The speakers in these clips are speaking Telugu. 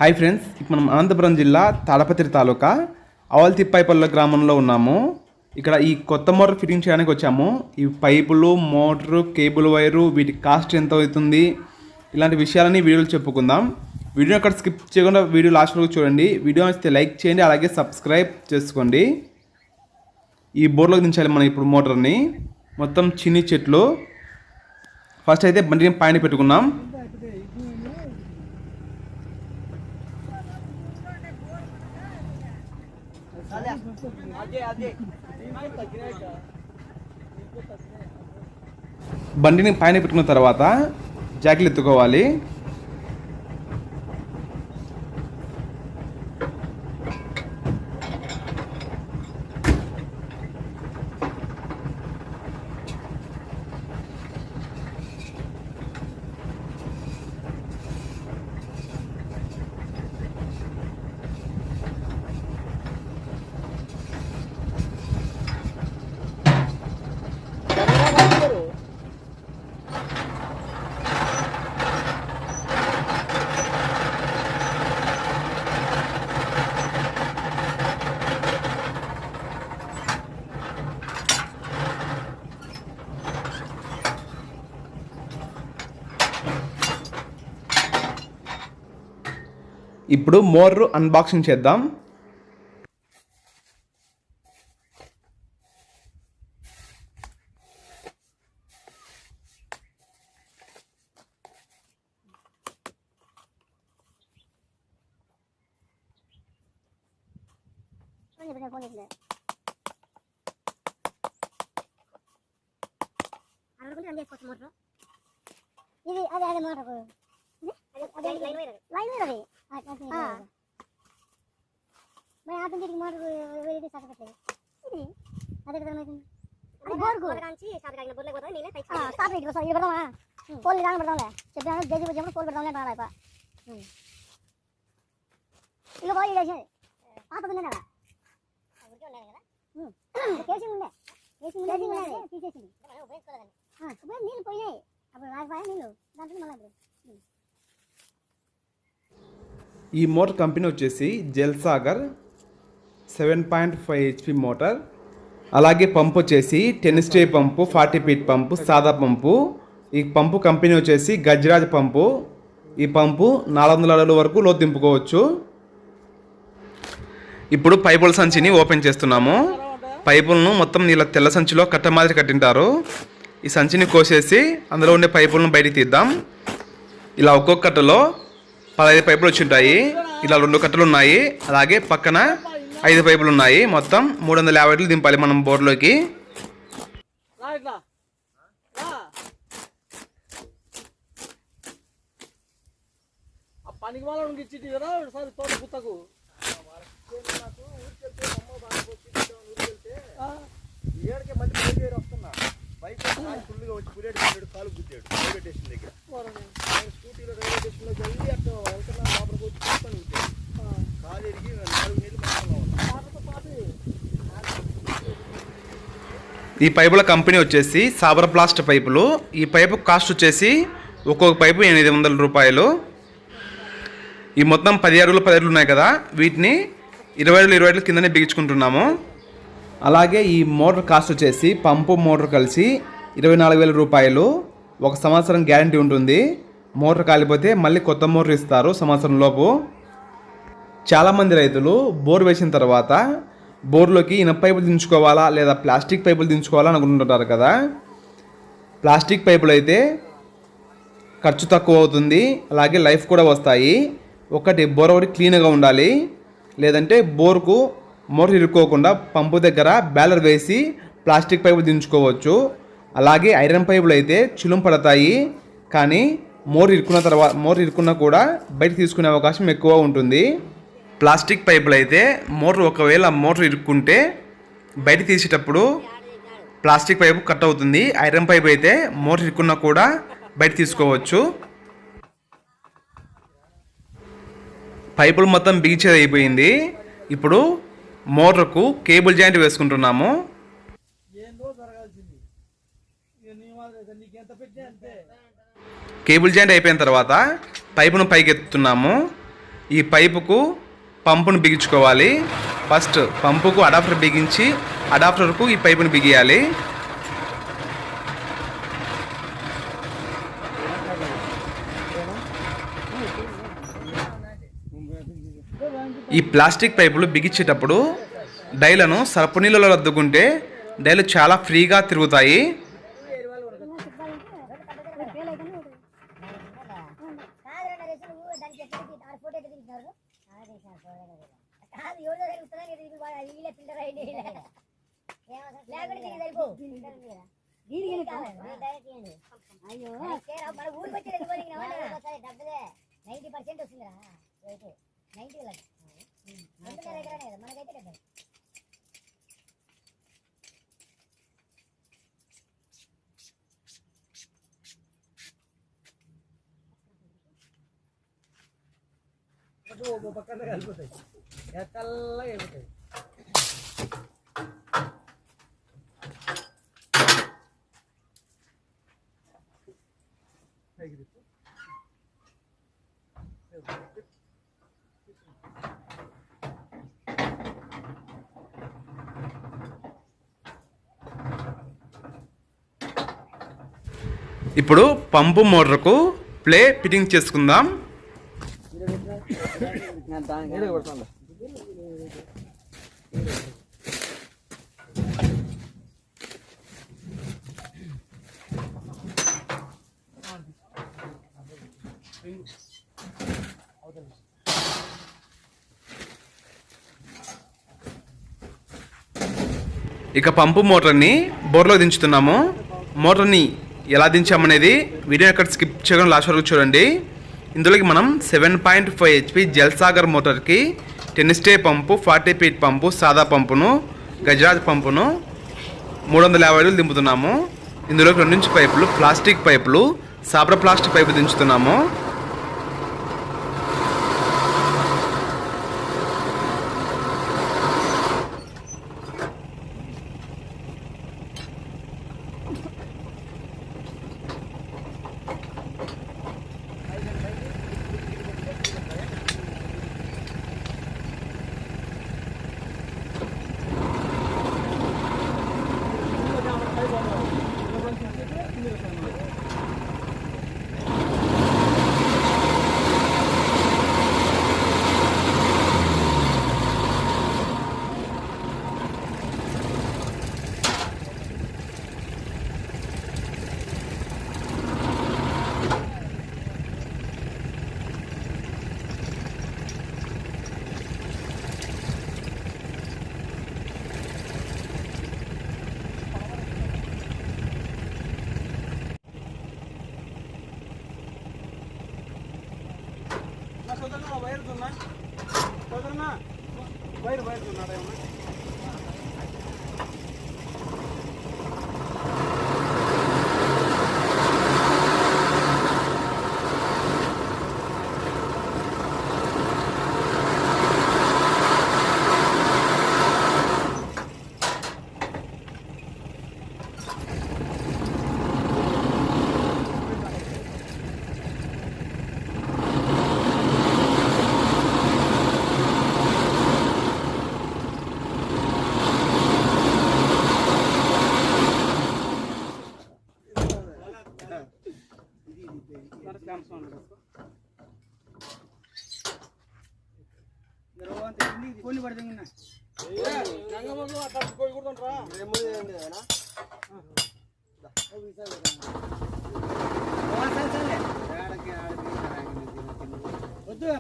హాయ్ ఫ్రెండ్స్, ఇప్పుడు మనం అనంతపురం జిల్లా తాడపత్రి తాలూకా అవల్తిప్పాయిపల్లె గ్రామంలో ఉన్నాము. ఇక్కడ ఈ కొత్త మోటార్ ఫిట్టింగ్ చేయడానికి వచ్చాము. ఈ పైపులు, మోటారు, కేబుల్ వైరు, వీటి కాస్ట్ ఎంత అవుతుంది, ఇలాంటి విషయాలని వీడియోలో చెప్పుకుందాం. వీడియో అక్కడ స్కిప్ చేయకుండా వీడియో లాస్ట్ వరకు చూడండి. వీడియో నచ్చితే లైక్ చేయండి, అలాగే సబ్స్క్రైబ్ చేసుకోండి. ఈ బోర్లోకి దించాలి మనం ఇప్పుడు మోటార్ని. మొత్తం చిన్ని చెట్లు. ఫస్ట్ అయితే బండిని పైన పెట్టుకున్నాం. బండిని పైన పెట్టుకున్న తర్వాత జాకీలు ఎత్తుకోవాలి. ఇప్పుడు మోటార్ అన్బాక్సింగ్ చేద్దాం. ఇది అదే అదే మోటార్ లైన్ వేరే मैं आप इंडिया मोटर वेरी साथ करते हैं ఇది అదే కదా మరి అది బోర్గు కాంచి సాబ్ కాగిన బోర్లే పోతా నేనే పైకి సాబ్ రేట్ కోసం ఇది పెడదామా పోల్ దాని పెడదాంలే చెప్పాను జేజీ చెప్పు పోల్ పెడదాంలే రాలేపా ఇగో పోయి చేసి పాతదుండే కదా ఊరికే ఉండే కదా కేసింగ్ ఉండే తీసేసింది ఉపయోగించుకోలేదండి నీళ్ళు పోయినాయి అప్పుడు రాకపోయా నీళ్ళు దాంట్లో మళ్ళీ ఈ మోటార్ కంపెనీ వచ్చేసి జెల్సాగర్ 7.5 HP మోటార్. అలాగే పంపు వచ్చేసి 10 స్టే పంపు, 40 ఫీట్ పంపు, సాదా పంపు. ఈ పంపు కంపెనీ వచ్చేసి గజరాజ్ పంపు. ఈ పంపు 400 అడుగుల వరకు లోతు దింపుకోవచ్చు. ఇప్పుడు పైపుల సంచిని ఓపెన్ చేస్తున్నాము. పైపులను మొత్తం నీళ్ళ తెల్ల సంచిలో కట్ట మాదిరి కట్టింటారు. ఈ సంచిని కోసేసి అందులో ఉండే పైపులను బయటికి తీద్దాం. ఇలా ఒక్కొక్క కట్టలో 15 పైపులు వచ్చింటాయి. ఇలా 2 కట్టలు ఉన్నాయి. అలాగే పక్కన 5 పైపులు ఉన్నాయి. మొత్తం 350 దింపాలి మనం బోర్లోకి. ఈ పైపుల కంపెనీ వచ్చేసి సాబర్ ప్లాస్ట్ పైపులు. ఈ పైపు కాస్ట్ వచ్చేసి ఒక్కొక్క పైపు 800 రూపాయలు. ఈ మొత్తం 10 అడుగులు 10 అడుగులు ఉన్నాయి కదా, వీటిని 20 అడుగులు 20 అడుగులు కిందనే బిగించుకుంటున్నాము. అలాగే ఈ మోటార్ కాస్ట్ వచ్చేసి పంపు మోటార్ కలిసి 24,000 రూపాయలు. 1 సంవత్సరం గ్యారంటీ ఉంటుంది. మోటార్ కాలిపోతే మళ్ళీ కొత్త మోటార్ ఇస్తారు సంవత్సరం లోపు. చాలామంది రైతులు బోర్ వేసిన తర్వాత బోర్లోకి ఇనప పైపులు దించుకోవాలా లేదా ప్లాస్టిక్ పైపులు దించుకోవాలా అనుకుంటుంటారు కదా. ప్లాస్టిక్ పైపులు అయితే ఖర్చు తక్కువ అవుతుంది, అలాగే లైఫ్ కూడా వస్తాయి. బోర్ ఒకటి క్లీన్గా ఉండాలి, లేదంటే బోర్కు మోటార్ ఇరుక్కోకుండా పంపు దగ్గర బ్యాలర్ వేసి ప్లాస్టిక్ పైపులు దించుకోవచ్చు. అలాగే ఐరన్ పైపులు అయితే చిలుం పడతాయి, కానీ మోటార్ ఇరుక్కున్నా కూడా బయట తీసుకునే అవకాశం ఎక్కువ ఉంటుంది. ప్లాస్టిక్ పైపులు అయితే ఒకవేళ మోటార్ ఇరుక్కుంటే బయట తీసేటప్పుడు ప్లాస్టిక్ పైపు కట్ అవుతుంది. ఐరన్ పైపు అయితే మోటార్ ఇరుక్కున్నా కూడా బయట తీసుకోవచ్చు. పైపులు మొత్తం బిగించేది అయిపోయింది. ఇప్పుడు మోటార్కు కేబుల్ జాయింట్ వేసుకుంటున్నాము. కేబుల్ జాయింట్ అయిపోయిన తర్వాత పైపును పైకి ఎత్తుతున్నాము. ఈ పైపుకు పంపును బిగించుకోవాలి. ఫస్ట్ పంపుకు అడాప్టర్ బిగించి అడాప్టర్కు ఈ పైపును బిగియాలి. ఈ ప్లాస్టిక్ పైపులు బిగించేటప్పుడు డైలను సర్పు నీళ్ళలో అద్దుకుంటే డైలు చాలా ఫ్రీగా తిరుగుతాయి. పక్కన కలిపోతాయి ఎక్కల్లా వెళ్ళిపోతాయి. ఇప్పుడు పంపు మోటార్కు ప్లే ఫిట్టింగ్ చేసుకుందాం. ఇక పంపు మోటార్ని బోర్లో దించుతున్నాము. మోటార్ని ఎలా దించామనేది వీడియో ఎక్కడ స్కిప్ చేయడం లాస్ట్ వరకు చూడండి. ఇందులోకి మనం 7.5 HP జల్సాగర్ మోటార్కి 10 స్టే పంపు, 40 ఫీట్ పంపు, సాదా పంపును, గజరాజ్ పంపును 350 అడుగులు దింపుతున్నాము. ఇందులోకి 2 ఇంచ్ పైపులు, ప్లాస్టిక్ పైపులు, సాబ్రా ప్లాస్టిక్ పైపు దించుతున్నాము.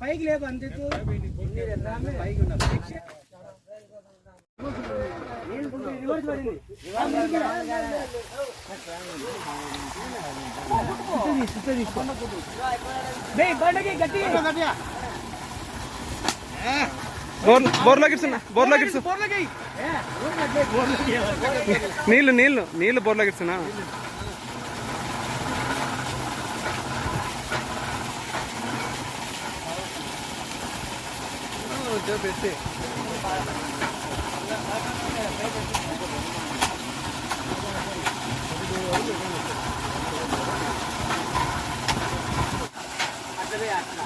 పైకి లేపు అంతే పైకి రివర్స్ పడింది. నీళ్ళు నీళ్ళు నీళ్ళు బోర్లోకి ఇస్తున్నా. పెట్టి అట్లా